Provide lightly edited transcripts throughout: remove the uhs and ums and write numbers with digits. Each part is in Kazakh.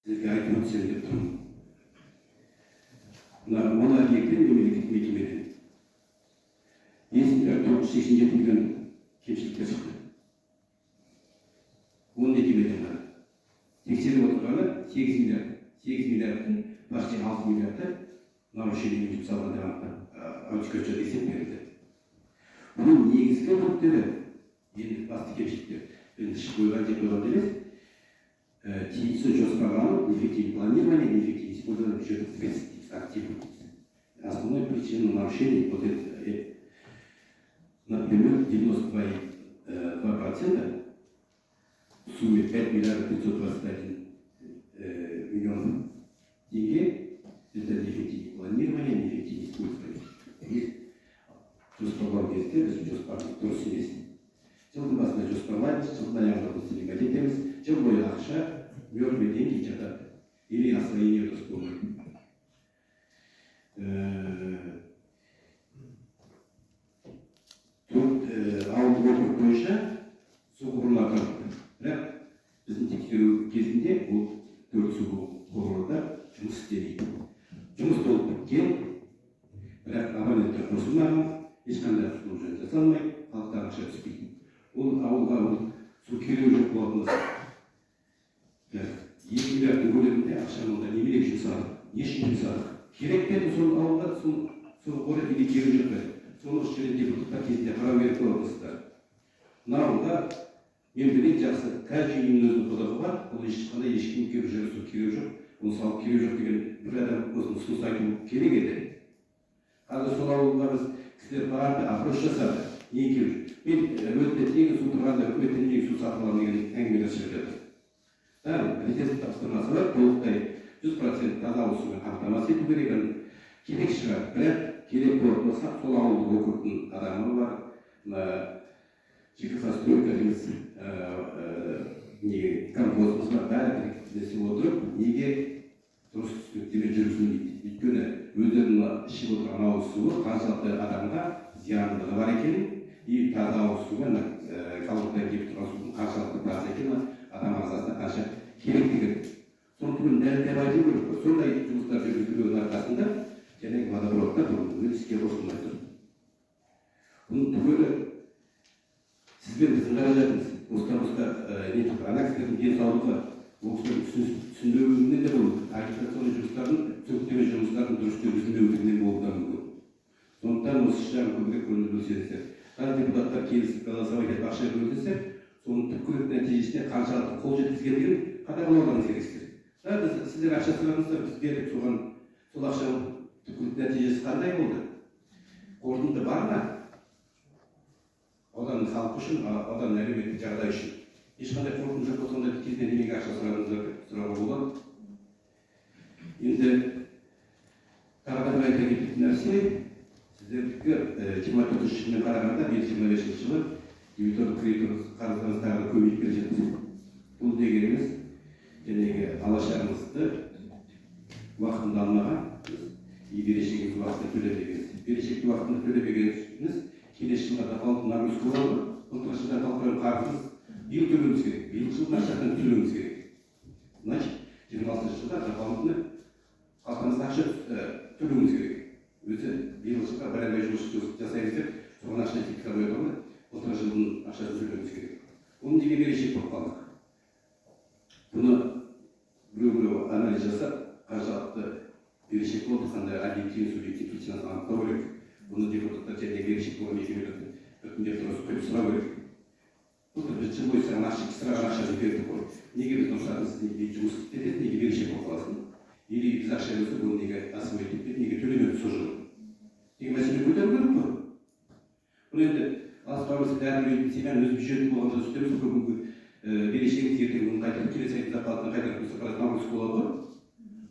Сізге айтып өтсем деп тұрмын. Мына монархиялық мемлекеттік мекемеден 5.987 миллион кемшіліктер шықты. 10 мекемеден ғана. Тексеріп отырғаны 8 миллиард. 8 миллиардтың почти 6 миллиарды нарушение жасалған деп аудиторияда есеп берілді. Бұның негізгі бөліктері енді басты кемшіліктер. Бірінші қойған деп қойған емес. Тиісті жоспарлану, эффективное планирование, неэффективное использование бюджетных средств активов. Основной причиной нарушений вот это, например, 92% в сумме 5 миллиардов 521 миллионов тенге это неэффективное планирование, неэффективное использование. Есть жоспарлау кезде біз жоспардың дұрыс емес. Жылдың басында жоспарлаймыз, жылдың аяғында біз еңбек етеміз, жыл бойы ақша мертвый деньги жатады или освоение дұрыс болмайды. Ауылдық округ бойынша су құбырлары тартылды. Бірақ біздің тексеру кезінде бұл 4 су құбырларда жұмыс істемейді. Жұмыс толық біткен, бірақ абоненттер қосылмаған, ешқандай обслуживание жасалмай, халықтан ақша түспейді. Ол ауылға су керегі жоқ болатын болса, 2 миллиардтың көлемінде ақшаны онда немерек жұмсадық, не үшін жұмсадық? Керек пе сол ауылға сол қоры или керегі жоқ пе? Соны осы жерде депутаттар кезінде қарау керек боласыздар. Мына ауылға мемлекет жақсы, каждый үйдің өзінің құдығы бар, ол ешқандай ешкімге жүрісу керегі жоқ. Оны салып керегі жоқ деген бір адам өзінің ұсыныс айту керек еді. Қазір сол ауылға біз кісілер барды, опрос жасады. Не керек? Мен өтінетінен су тұрғанда үкіметтен су сатып аламын деген әңгімелер шығып жатыр. Президент тапсырмасы бар, толықтай 100% таза ауызсумен қамтамасыз ету керек. Керек шығар, бірақ керек болатын болса, сол ауылдық округтың адамы бар, ЖКХ стройка дейміз, колхозымыз бар, бәрі десіп отырып, неге дұрыс түсініктеме жүргізілмейді? Өйткені өздерінің ішіп отырған ауыз суы қаншалықты адамға зияндылығы бар екенін, и таза ауыз суға колонкадан келіп тұрған судың қаншалықты таза екенін, адам ағзасына қанша керектігін. Соны түгел дәлелдеп айту керек. Сондай жұмыстар жүргізілудің арқасында және водопроводтар бүгін іске қосылмай тұр. Бұның түгелі сізбен біздің қаражатымыз. Осыдан не тұр? Ана кісілердің денсаулығы, ол кісілердің түсінбеуінен де болады. Агитационный жұмыстардың, түсініктеме жұмыстардың дұрыс жүргізілмеуінен болуы да мүмкін. Сондықтан осы жағын көбірек көңіл бөлсеңіздер. Қазір депутаттар келісіп голосовать етіп ақша бөлдірсе, соның түпкі нәтижесіне қаншалықты қол жеткізгендігін қадағалауыңыз керексіздер. Сіздер ақша сұрадыңыздар, біз бердік, соған сол ақшаның түпкі нәтижесі қандай болды? Қорытынды бар ма? Одан халық үшін, одан әлеуметтік жағдай үшін. Ешқандай қорытынды жоқ болғанда кезінде неге ақша сұрадыңыздар сұрауға болады. Енді қарапайым айта кететін нәрсе, сіздердікі 24 жылмен қарағанда 25 жылы дебиторлық кредиторлық қарыздарыңызды көбейіп келе жатыр. Бұл дегеніміз жәнегі алашарыңызды уақытында алмаған, берешегіңіз уақытында төлемегеніңіз. Берешекті уақытында төлемегеніңіз келесі жылға дополнительный нагрузка болады. Былтырғы жылдан қалған қарызыңыз биыл төлеуіңіз керек. Биыл жылдың ақшасын төлеуіңіз керек. Значит, 26 жылда дополнительный қалтаңызда ақша төлеуіңіз керек. Өзі биыл жылға бір айлай жұмыс жасаймыз деп, соған ақша текті қойған, былтырғы жылдың ақшасын төлеуіңіз керек. Оның неге берешек болып қалдық? Бұны біреу анализ жасап, қаншалықты берешек болды, қандай объективный субъективный причинасын анықтау керек. Бұны депутаттар және берешек болған мекемелерді біртіндеп тұрып қойып сұрау керек. Былтыр біз жыл бойы сұраған ақшаны бердік қой. Неге біз нұрсатымыз неге жұмыс істетеді, неге берешек болып қаласың? Или біз ақша берсе, бұны неге освоить етпеді, неге төлемеді сол жылы? Деген мәселе көтеру керек қой. Бұл енді алыс әрбір семьяның өз бюджеті болғанда үстеміз бүгінгі берешегіміз ертең оны қайтарып келесі айдың зарплатаны қайтарып келсе қарас нагрузка болады ғой.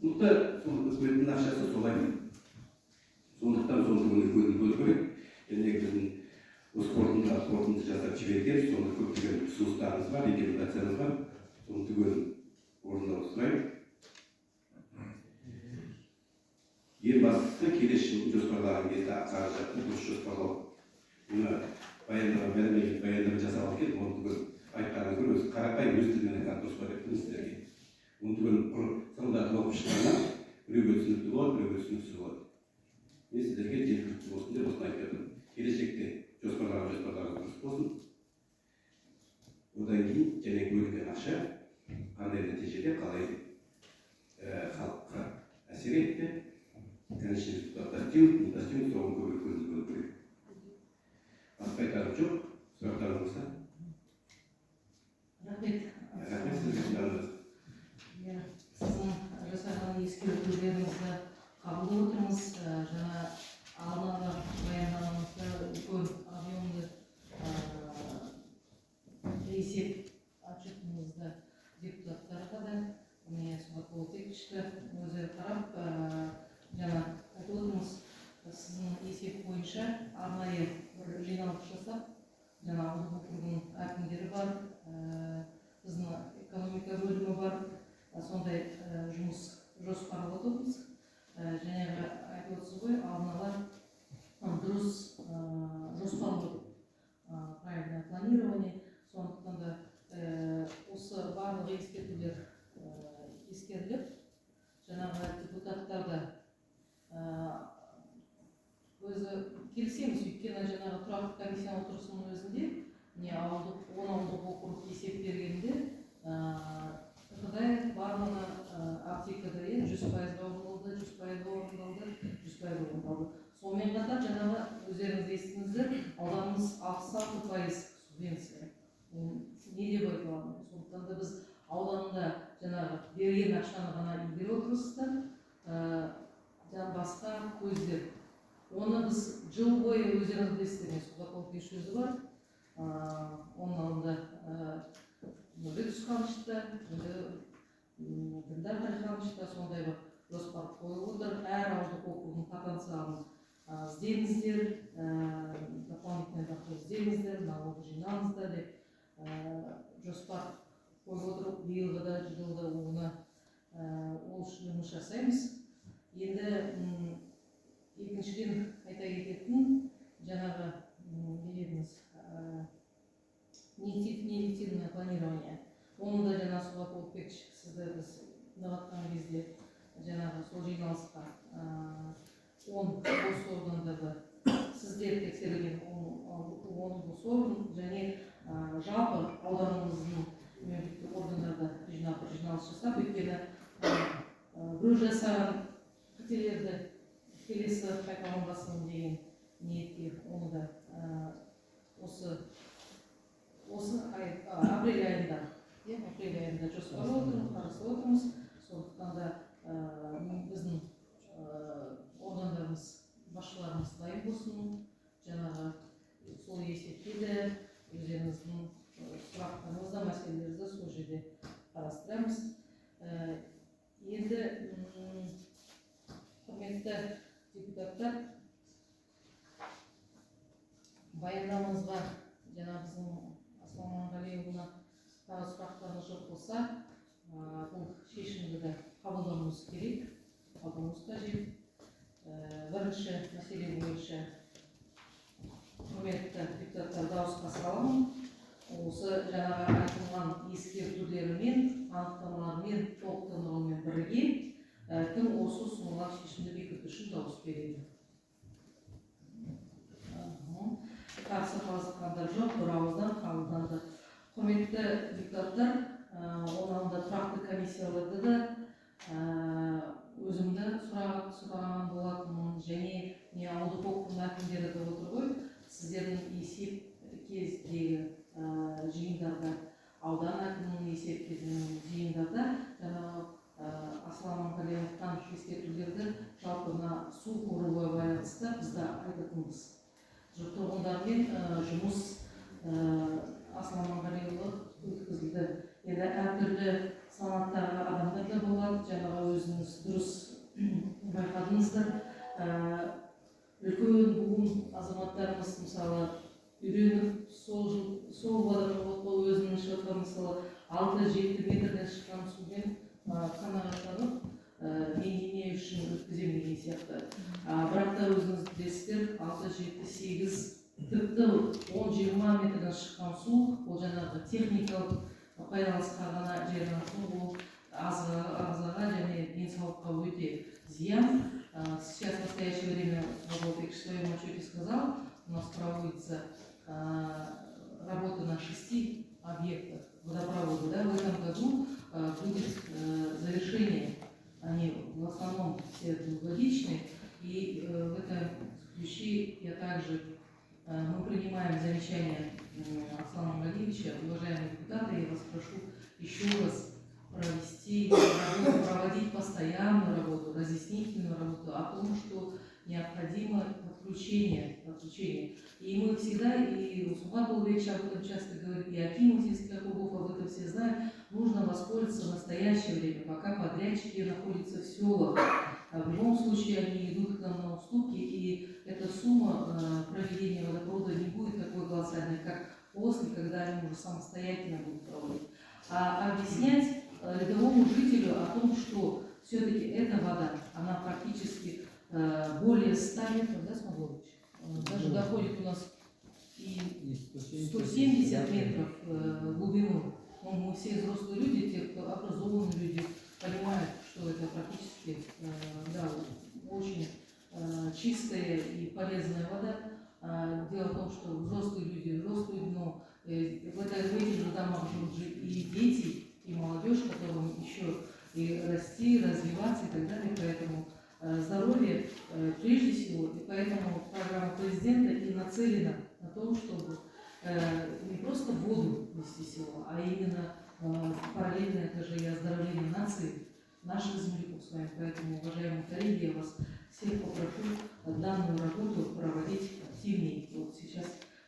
Сондықтан сол үкіметтің ақшасы солай. Сондықтан соны көңіл бөлу керек. Және біздің осы қорытынды жасап жіберген, соны көптеген ұсыныстарымыз бар, рекомендациямыз бар. Соны түгелін орындауды сұраймын. Ең бастысы келесі жылдың жоспарлаған кезде қаражатты дұрыс жоспарлау. Мұны баяндама жасап алып келіп, оны түгел айтқаныңыз өзі қарапайым өз тілмен айтқан дұрыс па деп сіздерге. түгін құр сырылдатып оқып шыққаннан біреуге түсінікті болады, біреуге түсініксіз болады. Мен сіздерге жеткілікті болсын деп осыны айтып едім. Келешекте жоспарларыңыз дұрыс болсын. Одан кейін және бөлінген ақша қандай нәтижеде қалай халыққа әсер етті. Конечно, достиг сұрағын көбірек көзді керек. Басқа айтарым жоқ, сұрақтарыңыз болса. Рахмет. Рахмет сізге сұрағыңыз. Сіздің жасаған ескертулеріңізді қабылдап отырмыз. Жаңа алдыңғы баяндамаңызда үлкен объемды есеп отчетыңызды депутаттарға да міне Сухаков Текішті өзі қарап жаңа айтып отырмыз. Сіздің есеп бойынша арнайы бір жиналыс жасап, жаңа ауыл округінің әкімдері бар, біздің экономика бөлімі бар, сондай жұмыс жоспарлап отырмыз. Және айтып отырсыз ғой, алдын ала дұрыс жоспарлау, правильное планирование. Сондықтан да осы барлық ескертулер ескеріліп, жаңағы депутаттар да өзі келісеміз, өйткені жаңағы тұрақты комиссия отырысының өзінде не ауылдық округ есеп бергенде барлығы аптекада 100% орындалды, 100% орындалды. Сонымен қатар жаңағы өздеріңіз естіңіздер, ауданымыз 66% субвенция. Не деп айта аламын? Сондықтан да біз ауданында жаңағы берген ақшаны ғана игере отырсыздар, басқа көздер. Оны біз жыл бойы өздеріңіз білесіздер, Сухаков сөзі бар. Оның алдында Нұрбек Түсқанышта, Діндар Тайханышта сондай бір жоспар қойып отыр. Әр ауылдық округтың потенциалын іздеңіздер, дополнительный доход іздеңіздер, налогы жинаңыздар деп жоспар қойып отырып, биылғы да жылда оны ол үшін жұмыс жасаймыз. Енді екіншіден айта кететін жаңағы медицинное планирование. Оны да жаңа Сухаков Текіш сізді біз тыңдаватқан кезде жаңағы сол жиналысқа 10 бос орындарды сіздер тексерілген 10 бос орын және жалпы ауданымыздың мемлекеттік органдарда жиналыс жасап, өйткені біреу жасаған қателерді келесі қайталанбасын деген ниетте оны да осы апрель айында жоспарлап отырмыз, қарастырып отырмыз. Сондықтан да біздің органдарымыз, басшыларымыз дайын болсын. Жаңағы сол есепте де өздеріңіздің сұрақтарыңызды, мәселелерді сол жерде қарастырамыз. Енді құрметті депутаттар, баяндамамызға жаңа біздің Аслан Манғалиұлына тағы сұрақтарыңыз жоқ болса, бұл шешімді де қабылдауымыз керек, қабылдауымыз қажет. Бірінші мәселе бойынша құрметті депутаттар дауысқа саламын. Осы жаңағы айтылған ескертулермен, анықтамалармен, толықтырулармен бірге кім осы ұсынылған шешімді бекіту үшін дауыс береді? Қарсы қалғандар жоқ, бір ауыздан қабылданды. Құрметті депутаттар, онда тұрақты комиссияларды да өзімді сұраған болатынмын, және ауылдық округтың әкімдері де отыр ғой. Сіздердің есеп кездегі жиындарда, аудан әкімінің есеп кезінің жиындарда жаңағы Аслан Манғалиевтан ескертулерді жалпы су қоруға байланысты бізді айтатынбыз. Тұрғындармен жұмыс Аслан Манғалиұлы өткізілді. Енді әртүрлі санаттағы адамдар да болады, жаңағы өзіңіз дұрыс байқадыңыздар. Үлкен буын азаматтарымыз мысалы үйреніп, сол бағдарламада өзінің шығатқан мысалы 6-7 метрден шыққан сумен қанағаттанып, мен не үшін өткіземін деген сияқты. Бірақ та өзіңіз білесіздер, 6-7-8 тіпті 10-20 метрден шыққан су, ол жаңағы техникалық пайдаланысқа ғана жерінен су, ол ағзаға және денсаулыққа өте зиян. Сейчас в настоящее время, вот в своем отчете сказал, у нас проводится работа на 6 объектах водопровода. Да, в этом году будет завершение, они в основном все двухгодичные, и в этом ключе я также мы принимаем замечания Аслана Владимировича. Уважаемые депутаты, я вас прошу еще раз провести работу, проводить постоянную работу, разъяснительную работу о том, что необходимо подключение. И мы всегда, и Усман Булбекович об этом часто говорит, и Акимов из округов об этом все знают, нужно воспользоваться в настоящее время, пока подрядчики находятся в селах. В любом случае они идут к нам на уступки, и эта сумма проведения водопровода не будет такой колоссальной, как после, когда они уже самостоятельно будут проводить. А объяснять рядовому жителю о том, что все-таки эта вода, она практически более 100 метров, да, Смоглович? Даже доходит у нас и 170 метров в глубину. Мы все взрослые люди, те, кто образованные люди, понимают, что это практически да, очень чистая и полезная вода. Дело в том, что взрослые люди, но в этих же домах живут же и дети, и молодежь, которым еще и расти, развиваться и так далее. Поэтому здоровье прежде всего, и поэтому программа президента и нацелена на то, чтобы не просто воду вести село, а именно параллельно это же и оздоровление нации, наших земляков с вами. Поэтому, уважаемые коллеги, я вас всех попрошу данную работу проводить активнее. Вот сейчас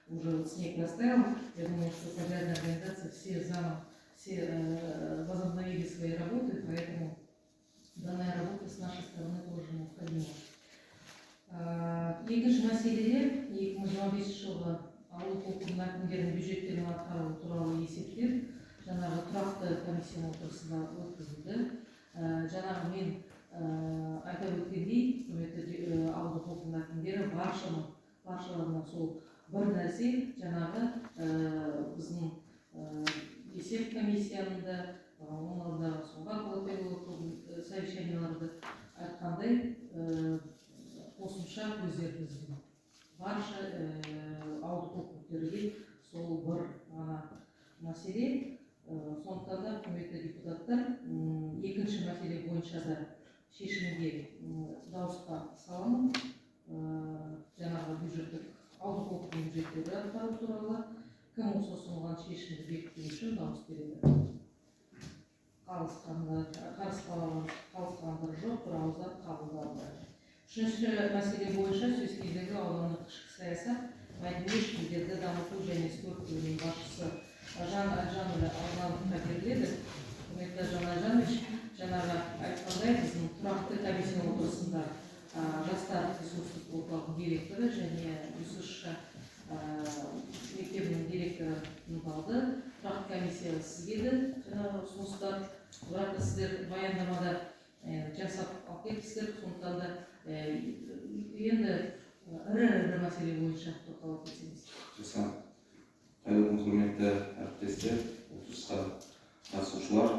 уже вот снег растаял, я думаю, что подрядная организация все возобновили свои работы, поэтому данная работа с нашей стороны тоже необходима. Екінші мәселе 2015 жылғы ауыл округының әкімдерінің бюджеттерін атқару туралы есептер жаңағы тұрақты комиссия отырысында өткізілді. Жаңағы мен айтып өткендей, құрметті ауыл округының әкімдері баршаларына сол бір нәрсе жаңағы біздің есеп комиссияның оларда соңға қолапайлы совещанияларды айтқандай қосымша көздерді іздеу. Барша ауылдық округтерге сол бір ғана мәселе. Сондықтан да құрметті депутаттар, екінші мәселе бойынша да шешімге дауысқа саламын. Жаңағы бюджеттік ауылдық округтың бюджеттері атқару туралы кім осы ұсынылған шешімді бекіту үшін дауыс береді? Қалысқандар жоқ, бір ауыздан қабылданды. Үшінші мәселе бойынша сөз кезегі аудандық ішкі саясат, мәдениет ішіндегі дамыту және спорт бөлімінің басшысы Жан Айжанұлы ауданға беріледі. Құрметті Жан Айжанович, жаңағы айтқандай біздің тұрақты комиссия отырысында жастар ресурстық орталығының директоры және ЮСШ мектебінің директоры алды. Тұрақты комиссия сізге де жаңағы ұсыныстар, бірақ сіздер баяндамада жасап алып кеттіңіздер, сондықтан да енді ірі мәселе бойынша тоқталып кетсеңіз. Жақсы. Қайырлы құрметті әріптестер, отырысқа қатысушылар.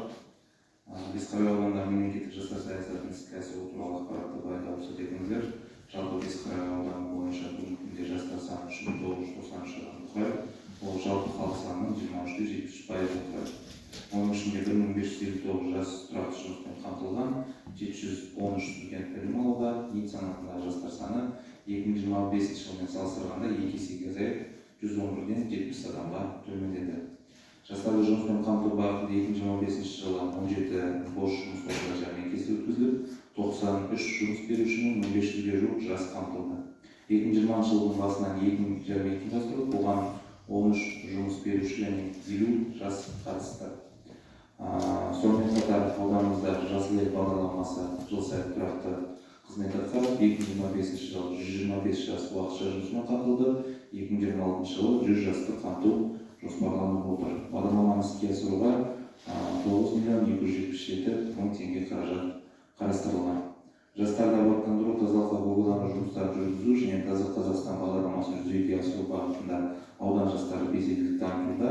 Бесқарағай ауданында мемлекеттік жастар саясатын іске асыру туралы ақпаратты баяндап өтсеңіздер. Жалпы Бесқарағай ауданы бойынша бүгінгі күнде жастар саны 3993 адамды құрайды. Ол жалпы халық санының 23,73%-ын құрайды. Оның ішінде 1559 жас тұрақты жұмыспен қамтылған, 713 студент білім алуда, ел санатындағы жастар саны 2025 жылмен салыстырғанда 2 есеге азайып, 111-ден 70 адамға төмендеді. Жастарды жұмыспен қамту бағытында 2025 жылы 17 бос жұмыс орны жәрмеңкесі өткізіліп, 93 жұмыс берушінің 1500-ге жуық жас қамтылды. 2020 жылдың басынан 2 жәрмеңке ұйымдастырылып, оған 13 жұмыс беруші және 50 жас қатысты. Сонымен қатар ауданымызда Жасыл ел бағдарламасы жыл сайын тұрақты қызмет атқарып, 2025 жылы 125 жас уақытша жұмысына қамтылды, 2026 жылы 100 жасты қамту жоспарланып отыр. Бағдарламаны іске асыруға 9.277.000 теңге қаражат қарастырылған. Жастарды абаттандыру, тазалыққа қолдану жұмыстарын жүргізу және Таза Қазақстан бағдарламасын жүзеге асыру бағытында аудан жастары белсенділік танытуда.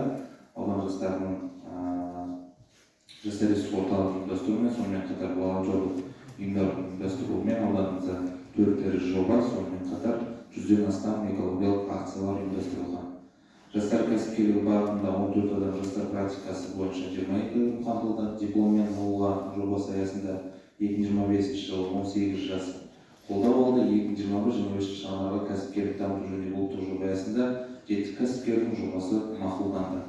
Аудан жастарының жастар орталығын ұйымдастырумен, сонымен қатар волонтерлік ұйымдардың ұйымдастыруымен ауданымызда 4 ірі жоба, сонымен қатар 100-ден астам экологиялық акциялар ұйымдастырылған. Жастар кәсіпкерлігі бағытында 14 адам жастар практикасы бойынша 22 қамтылды. Дипломмен ауылға жобасы аясында 2025 жылы 18 жас қолдау алды. 2021-25 жылдарға кәсіпкерлік дамыту жөніндегі ұлттық жоба аясында 7 кәсіпкердің жобасы мақұлданды.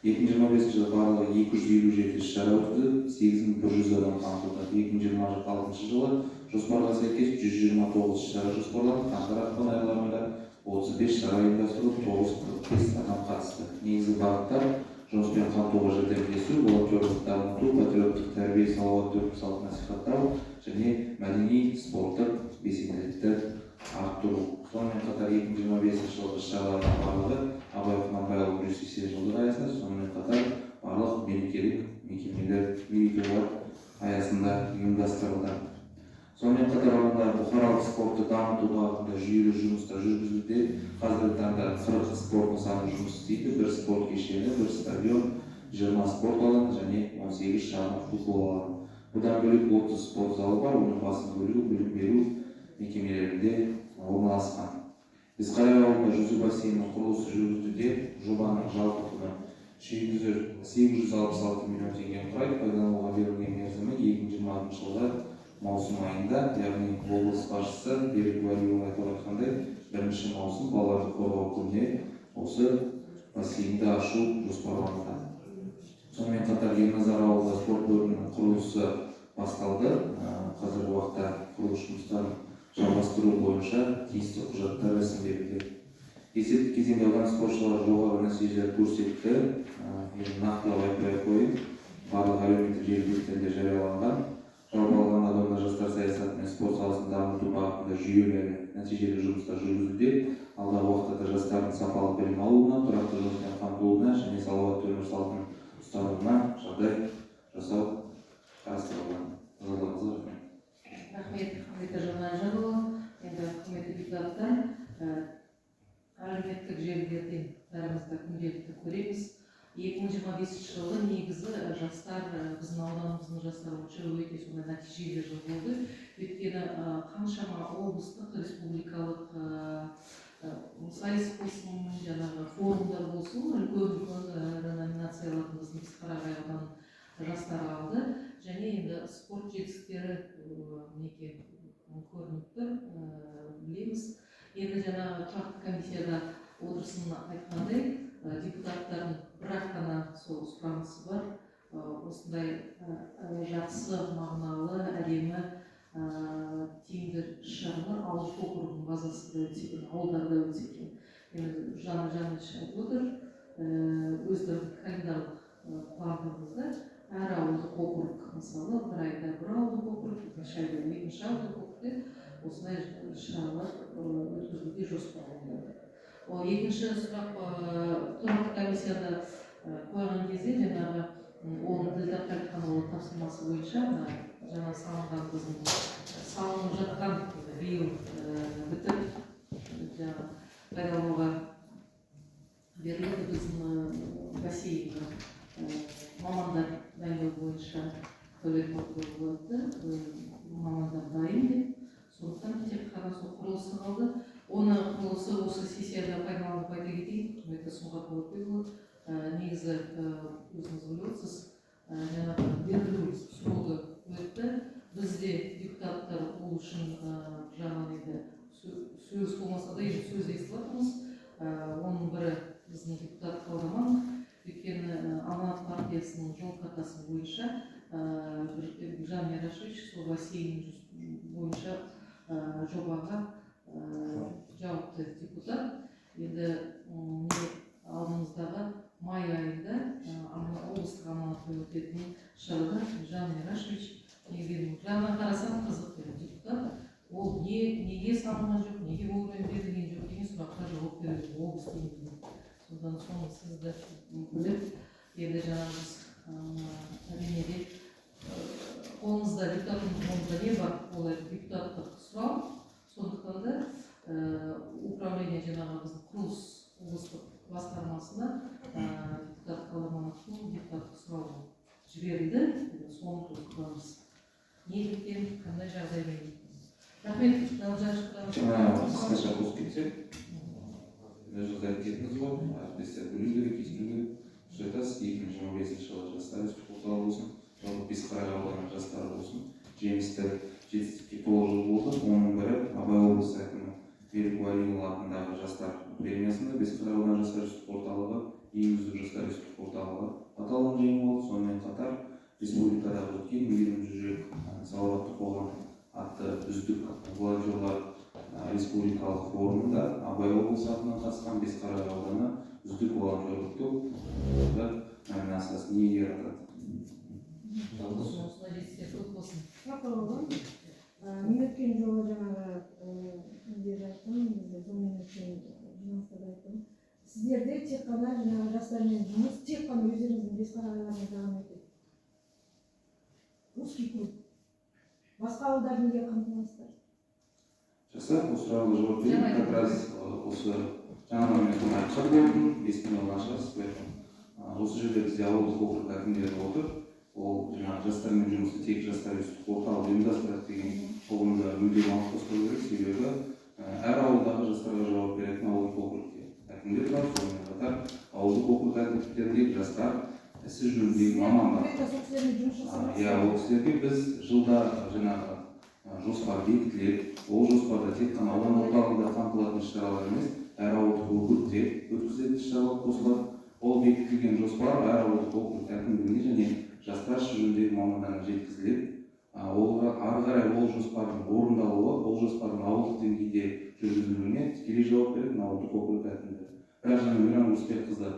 2025 жылы барлығы 257 шара өтті, 8100 адам қамтылды. 2026 жылы жоспарға сәйкес 129 шара жоспарланып, қаңтар-ақпан айларында 35 шара ұйымдастырылып, 945 адам қатысты. Негізгі бағыттар жұмыспен қамтуға жәрдемдесу, волонтерлік дамыту, патриоттық тәрбие, салауаттылық салтын насихаттау және мәдени спорттық белсенділікті арттыру. Сонымен қатар 2025 жылғы шаралардың барлығы Абай Құнанбайұлының 180 жылдығы аясында, сонымен қатар барлық мерекелік мерекелер аясында ұйымдастырылды. Сонымен қатар алаңда бұқаралық спортты дамыту бағытында жүйелі жұмыстар жүргізілуде. Қазіргі таңда 40 спорт нысаны жұмыс істейді. 1 спорт кешені, 1 стадион, 20 спорт алаңы және 18 шағын футбол алаңы. Бұдан бөлек 30 спорт залы бар, оның басым бөлігі білім беру мекемелерінде орналасқан. Бесқарағай ауылында жүзу бассейнінің құрылысы жүргізілуде. Жобаның жалпы құны 866 миллион теңгені құрайды. Пайдалануға берілген мерзімі 2026 жылғы маусым айында, яғни облыс басшысы Берік Уәлиұлы айтып айтқандай, 1 маусым балаларды қорғау күніне осы бассейнді ашу жоспарланған. Сонымен қатар Ерназар ауылында спорт бөлімінің құрылысы басталды. Қазіргі уақытта құрылыс жұмыстарын жалғастыру бойынша тиісті құжаттар рәсімделуде. Есептік кезеңде алған спортшылар жоғары нәтижелер көрсетті. Нақтылап айтпай қойып, барлық әлеуметтік желілерде жарияланған. Жалпы алғанда адамдар жастар саясаты мен спорт саласын дамыту бағытында жүйелі нәтижелі жұмыстар жүргізуде. Алдағы уақытта жастардың сапалы білім алуына, тұрақты жұмыспен қамтылуына және салауатты өмір салтын ұстануына жағдай жасау қарастырылған. Назарларыңызға рахмет. Рахмет, құрметті Жанайжанұлы. Енді құрметті депутаттар, әлеуметтік желілерден бәрімізді күнделікті көреміз. 2025 жылы негізі жастар, біздің ауданымыздың жастары бойынша өте сондай нәтижелі жыл болды. Өйткені қаншама облыстық, республикалық сайыс болсын, жаңағы форумдар болсын, үлкен номинациялардың біздің Бесқарағай ауданы жастары алды. Және енді спорт жетістіктері мінекей көрініп тұр, білеміз. Енді жаңағы тұрақты комиссияда отырысын айтқандай, депутаттардың бірақ қана сол сұранысы бар. Осындай жақсы, мағыналы, әдемі, тиімді шаралар ауыл округының базасында өтсе екен, ауылдарда өтсе екен. Енді Жаныш айтып отыр, өздерінің календарлық пландарымызда әр ауылдық округ, мысалы, бір айда бір ауылдық округ, екінші айда екінші ауылдық округте осындай шаралар өткізуге жоспарланды. Екінші сұрақ тұрақты комиссияда қойған кезде жаңағы оның Ділдат Әлиханұлы тапсырмасы бойынша жаңа салынған біздің салынып жатқан биыл бітіп пайдалануға беріледі біздің бассейнді мамандар дайындау бойынша төлек болады. Мамандар дайын деп, сондықтан тек қана сол құрылысы қалды. Оны құрылысы осы сессияда пайдаланып айта кетейін. Құрметті Сұңғат Болатбекұлы, негізі өзіңіз біліп отырсыз, жаңағы берілу срогі өтті. Бізде депутаттар ол үшін жағынан енді сөз болмаса да енді сөз естіп жатырмыз. Оның бірі біздің депутат Қалдаман, өйткені Алматы партиясының жол картасы бойынша Биржан Ярашевич сол бассейн бойынша жобаға жауапты депутат. Енді алдымыздағы май айында облыстық аманатта өтетін шарада Биржан Ярашевич жағынан қарасам қызық депутат. Ол неге салынған жоқ, неге вовремя берілген жоқ деген сұраққа жауап береді облыс деңгейінде. Содан соң сізді біліп, енді жаңағы әрине қолыңызда депутаттың қолында не бар, ол депутаттық сұрау. Сондықтан да управление жаңағы біздің құрылыс облыстық басқармасына депутат Қалдамановтың депутаттық сұрауы жіберілді, соны толықтырамыз. Неліктен, қандай жағдаймен? Рахмет, қысқаша қосып кетсек, өзіңіз айтып кеттіңіз ғой, әріптестер білу керек, есту керек. Дұрыс айтасыз, 2025 жылы жастар республикалық болсын, жалпы Бесқарағай ауданы жастары болсын, жемісті жетістікке толы жыл болды. Оның бірі Абай облысы әкімі Берік Уәлиұлы атындағы жастар премиясында Бесқарағай ауданы жастар республикалық орталығы, ең үздік жастар республикалық орталығы аталымын жеңіп алды. Сонымен қатар республикадағы өткен мейірімді жүрек салауатты қоғам атты үздік волонтерлар республикалық форумында Абай облысы атынан қатысқан Бесқарағай ауданы үздік волонтерлік топ номинациясының иегері атанды. Осылай жетістер көп болсын. Мен өткен жолы жаңағы сіздер айттым, бізде сонымен өткен жиналыста да айттым. Сіздерде тек қана жаңағы жастармен жұмыс, тек қана өздеріңіздің Бесқарағайларына жағын етеді. Русский клуб. Басқа ауылдардың де қамтамасыздар. Жақсы, осы сұрағына жауап берейін. Как раз осы жаңа мен айтқан болдым, естіме алған шығарсыз, поэтому осы жерде бізде ауылдық округ әкімдері отыр. Ол жаңағы жастармен жұмысты тек жастар республикалық орталық ұйымдастырады деген ұғымды мүлдем алып тастау керек. Себебі әр ауылдағы жастарға жауап беретін ауылдық округте әкімдер бар. Сонымен қатар ауылдық округ әкімдіктеріндегі жастар ісі жөніндегі мамандар. Иә, ол кісілерге біз жылда жаңағы жоспар бекітіледі. Ол жоспарда тек қана аудан орталығында қамтылатын іс-шаралар емес, әр ауылдық округте өткізілетін іс-шаралар қосылады. Ол бекітілген жоспар әр ауылдық округ әкімдігіне және жастар жөніндегі мамандарына жеткізіледі. Ары қарай ол жоспардың орындалуы, ол жоспардың ауылдық деңгейде жүргізілуіне тікелей жауап беретін ауылдық округ әкімдері. Бірақ жаңа Мейрам Рысбекқызы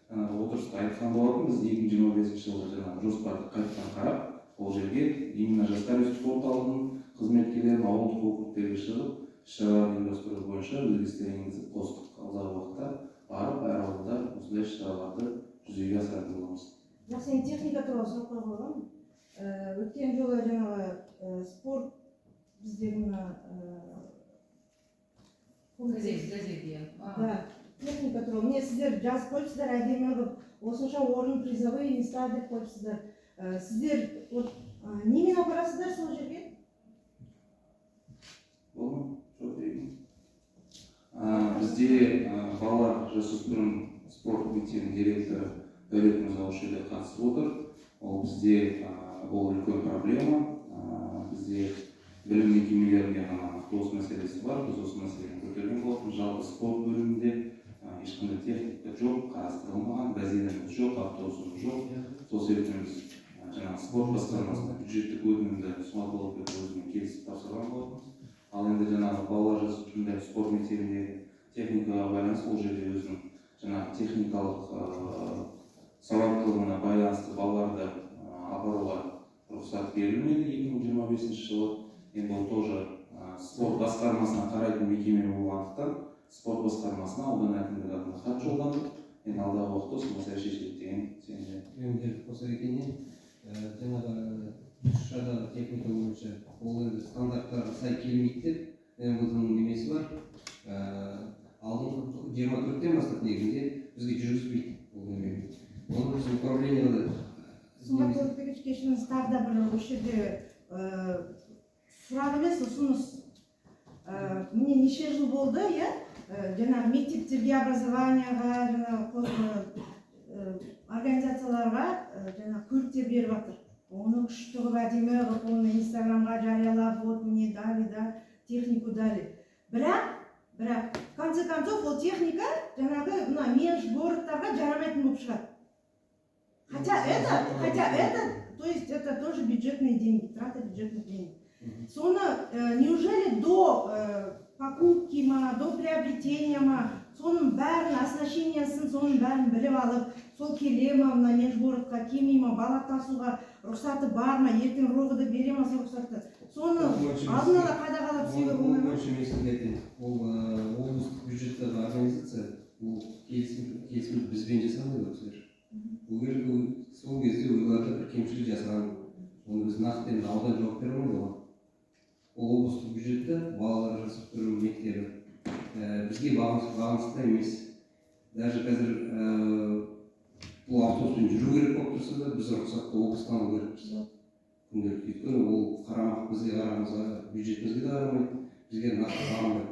отырыста айтқан болатын, біз 2025 жылғы жаңағы жоспарды қайтадан қарап, ол жерге именно жастар республикалық орталығының қызметкерлерін ауылдық округтерге шығып, іс-шаралар ұйымдастыру бойынша өзгерістер енгізіп қостық. Алдағы уақытта барып әр ауылда осындай іс-шараларды жүзеге асыратын боламыз. Сен техника туралы сұрақ қойған. Өткен жолы жаңағы спорт бізде мына техника туралы. Міне сіздер жазып қойыпсыздар, әдемі қылып, осынша орын призовые места деп қойыпсыздар. Сіздер немен апарасыздар сол жерге? Болды, жоқ деймін. Бізде балалар жасөспірім спорт мектебінің директоры Дәулет Мырзаушевич қатысып отыр. Ол бізде бұл үлкен проблема. Бізде білім мекемелерінде ғана автобус мәселесі бар. Біз осы мәселені көтерген болатынбыз. Жалпы спорт бөлімінде ешқандай техника жоқ, қарастырылмаған, бәзелеріміз жоқ, автобусымыз жоқ. Сол себептен біз жаңағы спорт басқармасына бюджеттік өтінімді Смағұл Болатбек өзімен келісіп тапсырған болатынбыз. Ал енді жаңағы балалар жасөспірімдер спорт мектебіндегі техникаға байланысты ол жерде өзінің жаңағы техникалық сауаттылығына байланысты балаларды апаруға рұқсат берілмеді 2025 жылы. Енді ол тоже спорт басқармасына қарайтын мекеме болғандықтан спорт басқармасына аудан әкімдігі атынан хат жолданды. Енді алдағы уақытта осы мәселе шешіледі деген сенімдемін. Мен қоса кетейін, жаңағы шадағы техника бойынша ол енді стандарттарға сай келмейді деп МВД-ның немесі бар. Алдыңғы 24-тен бастап негізінде бізге жүргізбейді бұл немені. Оның үшін управлениеда Смағұл Болатбек кешіріңіз, тағы да бір осы жерде сұрақ емес, ұсыныс. Міне неше жыл болды, иә? Жаңағы мектептерге, образованияға, жаңағы организацияларға жаңағы көліктер беріп жатыр. Оның күшті қылып әдемі қылып, оны инстаграмға жариялап, вот мне дали, да, технику дали. Бірақ, в конце концов, ол техника жаңағы межгородтарға жарамайтын болып шығады. Хотя это, то есть это тоже бюджетные деньги, трата бюджетных денег. Соны, неужели до покупки, до приобретения, соның бәрін, оснащениесын, соның бәрін біліп алып, сол келе ма, мына межгородқа келмей ма, бала тасуға рұқсаты бар ма, ертең ровд бере ма сол рұқсатты. Соны алдын ала қадағалап себебі болмай ма? Ол облыстық бюджеттегі организация, ол келісімді бізбен жасамайды ол кісілер. Сол кезде оларда бір кемшілік жасаған, оны біз нақты енді аудан жауап бере алмайды оған. Ол облыстық бюджетті балалар жасөспірім мектебі бізге бағынысты емес. Даже қазір бұл автобуспен жүру керек болып тұрса да біз рұқсатты облыстан алу керекпіз күнделікті. Өйткені ол қарамақ бізге қарамызға, бюджетімізге де қарамайды, бізге нақты қарамайды.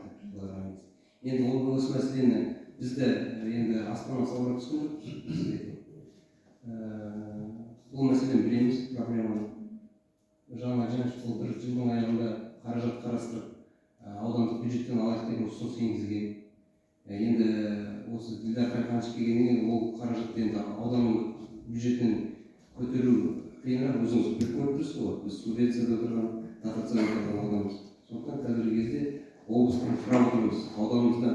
Енді ол осы мәселені біз де енді аспаннан салып түскен жоқпыз. Бұл мәселені білеміз, проблеманы. Жаңа ол бір жылдың аяғында қаражат қарастырып, аудандық бюджеттен алайық деген ұсыныс енгізген. Енді осы Дилдар Қайқанович келгеннен кейін ол қаражатты енді ауданның бюджетінен көтеру қиынрақ, өзіңіз біліп көріп тұрсыз ғой. Біз субвенцияда тұрған, дотацияда тұрған ауданымыз. Сондықтан қазіргі кезде облыстың сұрап отырмыз. Ауданымызда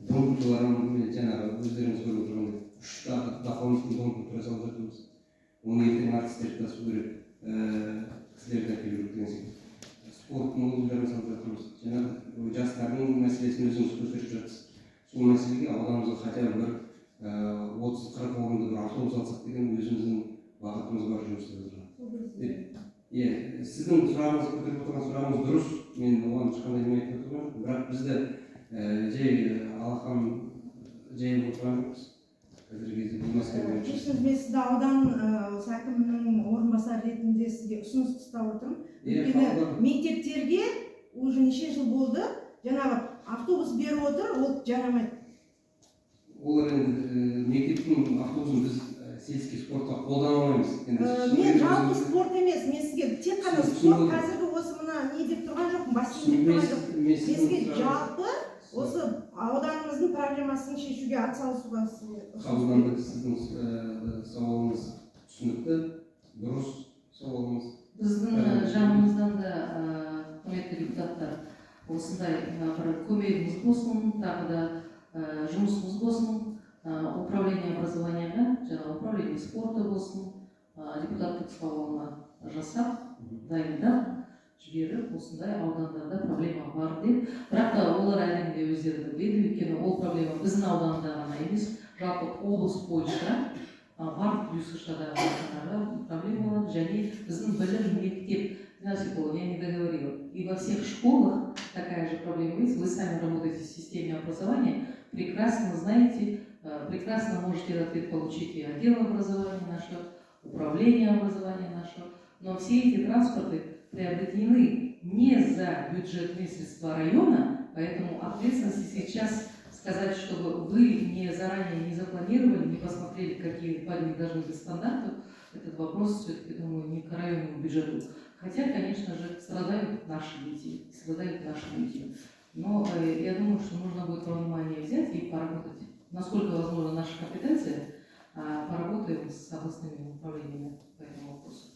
дом культураларын жаңағы өздеріңіз көріп отырғандай 3 дополнительный дом культура салып жатырмыз. Оны ертең артистерді тасу керек, кісілерді әкелу керек деген секілді. Спорт модульдерін салып жатырмыз. Жаңағы жастардың мәселесін өзіңіз көтеріп жатырсыз. Сол мәселеге ауданымызға хотя бы бір 30-40 орынды бір автобус алсақ деген өзіміздің бағытымыз бар жұмыс істеп отырған. Сіздің сұрағыңыз, көтеріп отырған сұрағыңыз дұрыс. Мен оған ешқандай не айтып отырмын. Бірақ бізді жай алақан жай отырған жоқпыз. Қазіргі кезде бұл мәселе бойынша. Кешіріңіз, мен сізді аудан әкімінің орынбасары ретінде сізге ұсыныс тастап отырмын. Өйткені мектептерге уже неше жыл болды, жаңағы автобус беріп отыр, ол жарамайды. Олар енді мектептің автобусын біз сельский спортқа қолдана алмаймыз. Мен жалпы спорт емес, мен сізге тек қана спорт қазіргі осы мына не деп тұрған жоқпын, бассейн деп тұрған жоқпын. Мен сізге жалпы осы ауданымыздың проблемасын шешуге атсалысуға қабылданды. Сіздің сауалыңыз түсінікті, дұрыс сауалыңыз. Біздің жанымыздан да құрметті депутаттар осындай бір көмегіміз болсын, тағы да жұмысымыз болсын, управление образованияға, жаңағы управление спорта болсын, депутаттық сауалына жасап, дайындап, жіберіп, осындай аудандарда проблема бар деп. Бірақ та олар әлемде өздері біледі, өйткені ол проблема біздің ауданда ғана емес, жалпы облыс бойынша бар плюсышада проблемалар, және біздің білім мектеп. Я не договорила. И во всех школах такая же проблема есть. Вы сами работаете в системе образования, прекрасно знаете, прекрасно можете ответ получить и отдел образования нашего, управление образования нашего. Но все эти транспорты приобретены не за бюджетные средства района, поэтому ответственности сейчас сказать, чтобы вы заранее не запланировали, не посмотрели, какие по ним должны быть стандарты, этот вопрос все-таки, думаю, не к районному бюджету. Хотя, конечно же, страдают наши дети, страдают наши люди. Но я думаю, что нужно будет во внимание взять и поработать, насколько возможно наша компетенция, поработаем с областными управлениями по этому вопросу.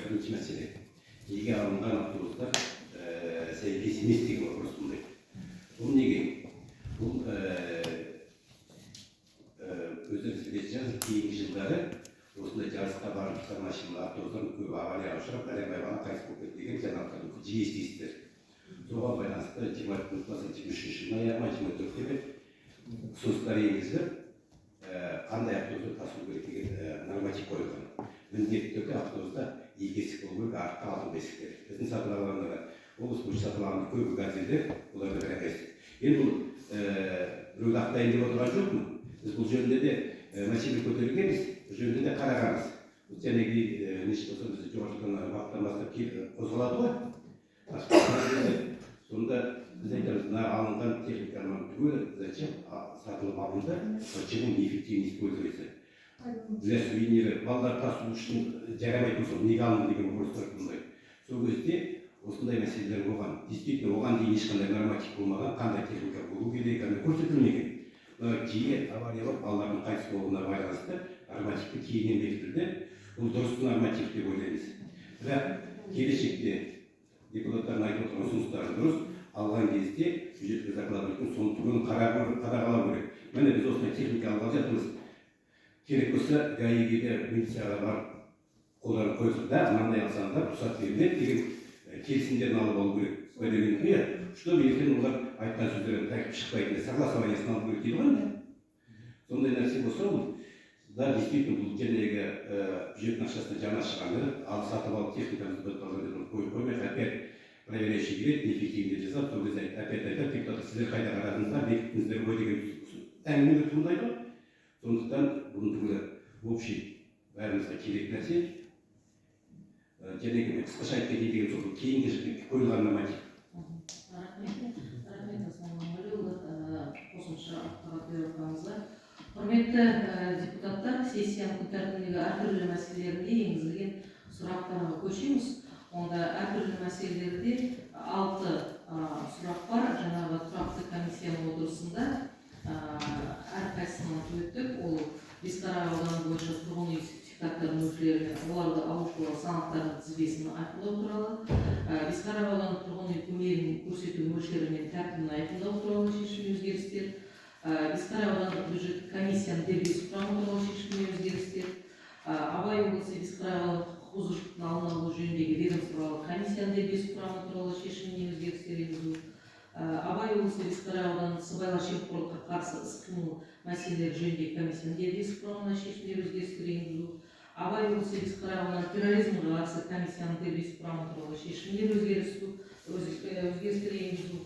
Бірінші мәселе, неге алынған автобустар сәйкес емес деген вопрос туындайды. Бұл неге? Бұл өздеріңіз білесіздер, кейінгі жылдары осындай жарысқа барып жатқан машиналар, автобустар көп аварияға ұшырап, бәлен-бай бала қайтыс болып кетті деген жаңалықтарды жиі естисіздер. Соған байланысты 23 жылдың аяғына 24-те ұсыныстар енгізіліп, қандай автобусты тасу керек деген норматив қойылған. Міндетті түрде автобуста екі есік болу керек, артқы алдыңғы есіктер. Біздің сатып алғандағы облыс бойынша сатып алған көп газельдер, оларды бір емес. Енді бұл біреуді ақтайын деп отырған жоқпын. Біз бұл жөнінде де мәселе көтергенбіз, бұл жөнінде де қарағанбыз. Жәнегі неше болса біз жоғарғы уақыттан бастап қозғалады ғой. Сонда біз айтамыз, мына алынған техниканың түгелі зачем сатылып алынды, почему неэффективно используется. Для сувениры, балдар тасу үшін жарамайды болса, неге алынды деген вопростар туындайды. Сол кезде осындай мәселелер болған. Действительно, оған дейін ешқандай норматив болмаған, қандай техника болу керек, қандай көрсетілмеген. Жиі авариялар балалардың қайтыс болуына байланысты нормативті кейіннен бекітілді. Бұл дұрыс норматив деп ойлаймыз. Бірақ келешекте депутаттардың айтып отырған ұсыныстары дұрыс, алған кезде бюджетке закладывать соны түгелін қадағалау керек. Міне біз осындай техника алған жатырмыз. Керек болса, ГАИ-ге де милицияға барып қолдарын қойсын, да, мынандай алсаңдар рұқсат беріледі деген келісімдерін алып алу керек. Чтобы ертең олар айтқан сөздерін тайып шықпайтын, согласованиясын алу керек дейді ғой. Сондай нәрсе болса, да, действительно, бұл жердегі бюджеттің ақшасына жаңа шығанды, ал сатып алып техникамызды қойып қоймай, опять проверяющий келеді, неэффективный жасап, сол кезде опять айтады, депутаттар сіздер қайда қарадыңыздар, бекіттіңіздер ғой деген әңгімелер туындайды ғой. Сондықтан бұның түгілі общий бәрімізге керек нәрсе. Және қысқаша айтып кетейін деген сол кейінгі қойылған норматив. Рахмет Асман Омарұлы, қосымша ақпарат беріп отырғаныңызға. Құрметті депутаттар, сессияның күн тәртібіндегі әртүрлі мәселелерінде енгізілген сұрақтарға көшеміз. Онда әртүрлі мәселелерде 6 сұрақ бар. Жаңағы тұрақты комиссияның отырысында әрқайсысын атап өттік. Ол Бесқарағай ауданы бойынша тұрғын үй сертификаттарының мөлшері мен оларды алушылар санаттарының тізбесін айқындау туралы, Бесқарағай ауданы тұрғын үй көмегін көрсету мөлшері мен тәртібін айқындау туралы шешім өзгерістер, Бесқарағай аудандық бюджеттік комиссияның дербес құрамы туралы шешім өзгерістер, Абай облысы Бесқарағай аудандық құқық бұзушылықтың алдын алу жөніндегі ведомстволық комиссияның дербес құрамы туралы шешіміне өзгерістер енгізу, Абай облысы Бесқарағай ауданы сыбайлас жемқорлыққа қарсы іс-қимыл мәселелері жөніндегі комиссияның дербес құрамына шешімдер өзгерістер енгізу, Абай облысы Бесқарағай ауданы терроризмге қарсы комиссияның дербес құрамы туралы шешімдер өзгерістер енгізу.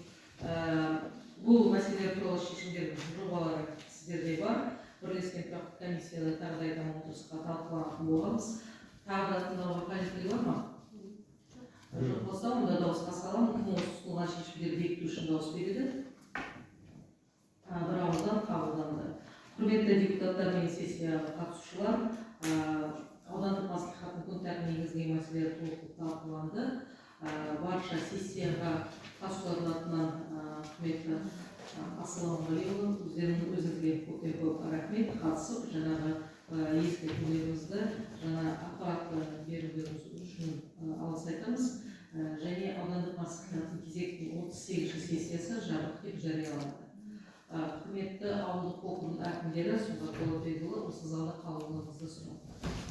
Бұл мәселелер туралы шешімдердің жобалары сіздерде бар. Бірлескен тұрақты комиссияда тағдайдан отырысқа талқыланатын боламыз. Тағы да тыңдауға қажеттілігі бар ма? Жоқ болса, онда дауысқа саламын. Кім осы ұсынылған шешімдерді бекіту үшін дауыс береді? Бір ауыздан қабылданды. Құрметті депутаттар мен сессияға қатысушылар, аудандық мәслихаттың күн тәртібіне енгізілген мәселелер толық талқыланды. Барша сессияға қатысушылардың атынан құрметті Ассалаумағалейкум, өздеріңізге көп рахмет, қатысып жаңағы ескертулеріңізді жаңа ақпарат берулеріңіз үшін алғыс айтамыз. Және аудандық мәслихаттың кезектің 38-ші сессиясы жабық деп жарияланды. Құрметті ауылдық округ әкімдері Сұңғат Болатбекұлы, осы залда қалуыңызды сұраймын.